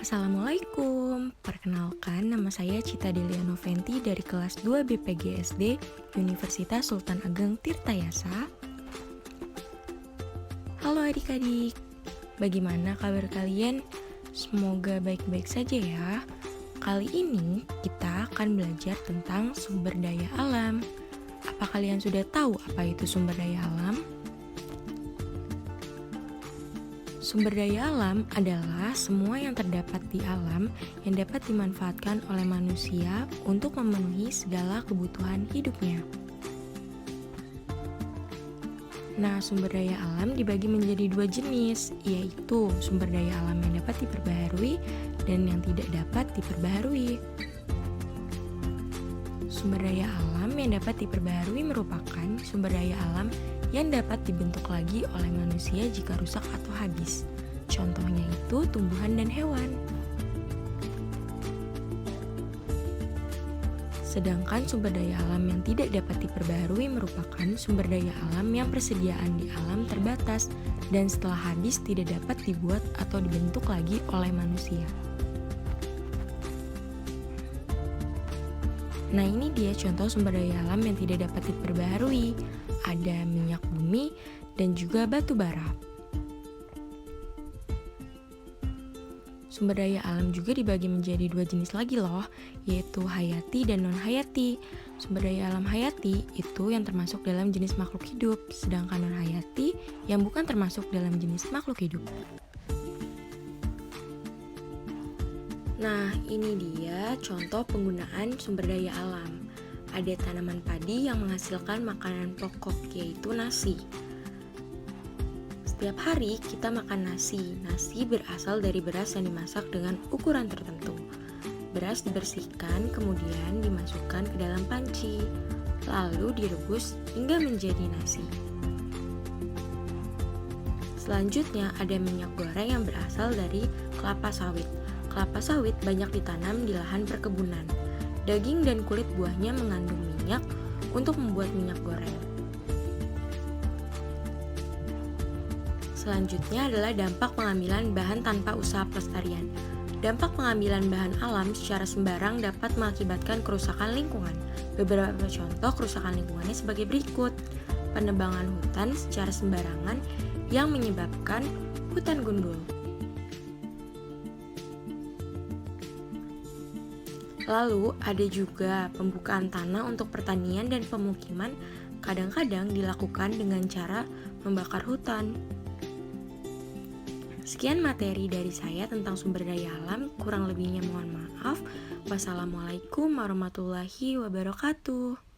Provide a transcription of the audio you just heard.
Assalamualaikum, perkenalkan nama saya Cita Delia Noventi dari kelas 2 BPGSD Universitas Sultan Ageng Tirtayasa. Halo adik-adik, bagaimana kabar kalian? Semoga baik-baik saja ya. Kali ini kita akan belajar tentang sumber daya alam. Apa kalian sudah tahu apa itu sumber daya alam? Sumber daya alam adalah semua yang terdapat di alam yang dapat dimanfaatkan oleh manusia untuk memenuhi segala kebutuhan hidupnya. Nah, sumber daya alam dibagi menjadi dua jenis, yaitu sumber daya alam yang dapat diperbaharui dan yang tidak dapat diperbaharui. Sumber daya alam yang dapat diperbaharui merupakan sumber daya alam yang dapat dibentuk lagi oleh manusia jika rusak atau habis. Contohnya itu tumbuhan dan hewan. Sedangkan sumber daya alam yang tidak dapat diperbaharui merupakan sumber daya alam yang persediaan di alam terbatas dan setelah habis tidak dapat dibuat atau dibentuk lagi oleh manusia. Nah, ini dia contoh sumber daya alam yang tidak dapat diperbaharui. Ada minyak bumi dan juga batu bara. Sumber daya alam juga dibagi menjadi dua jenis lagi loh, yaitu hayati dan non-hayati. Sumber daya alam hayati itu yang termasuk dalam jenis makhluk hidup, sedangkan non-hayati yang bukan termasuk dalam jenis makhluk hidup. Nah, ini dia contoh penggunaan sumber daya alam. Ada tanaman padi yang menghasilkan makanan pokok, yaitu nasi. Setiap hari kita makan nasi. Nasi berasal dari beras yang dimasak dengan ukuran tertentu. Beras dibersihkan, kemudian dimasukkan ke dalam panci, lalu direbus hingga menjadi nasi. Selanjutnya ada minyak goreng yang berasal dari kelapa sawit. Kelapa sawit banyak ditanam di lahan perkebunan. Daging dan kulit buahnya mengandung minyak untuk membuat minyak goreng. Selanjutnya adalah dampak pengambilan bahan tanpa usaha pelestarian. Dampak pengambilan bahan alam secara sembarang dapat mengakibatkan kerusakan lingkungan. Beberapa contoh kerusakan lingkungannya sebagai berikut. Penebangan hutan secara sembarangan yang menyebabkan hutan gundul. Lalu ada juga pembukaan tanah untuk pertanian dan pemukiman kadang-kadang dilakukan dengan cara membakar hutan. Sekian materi dari saya tentang sumber daya alam, kurang lebihnya mohon maaf. Wassalamualaikum warahmatullahi wabarakatuh.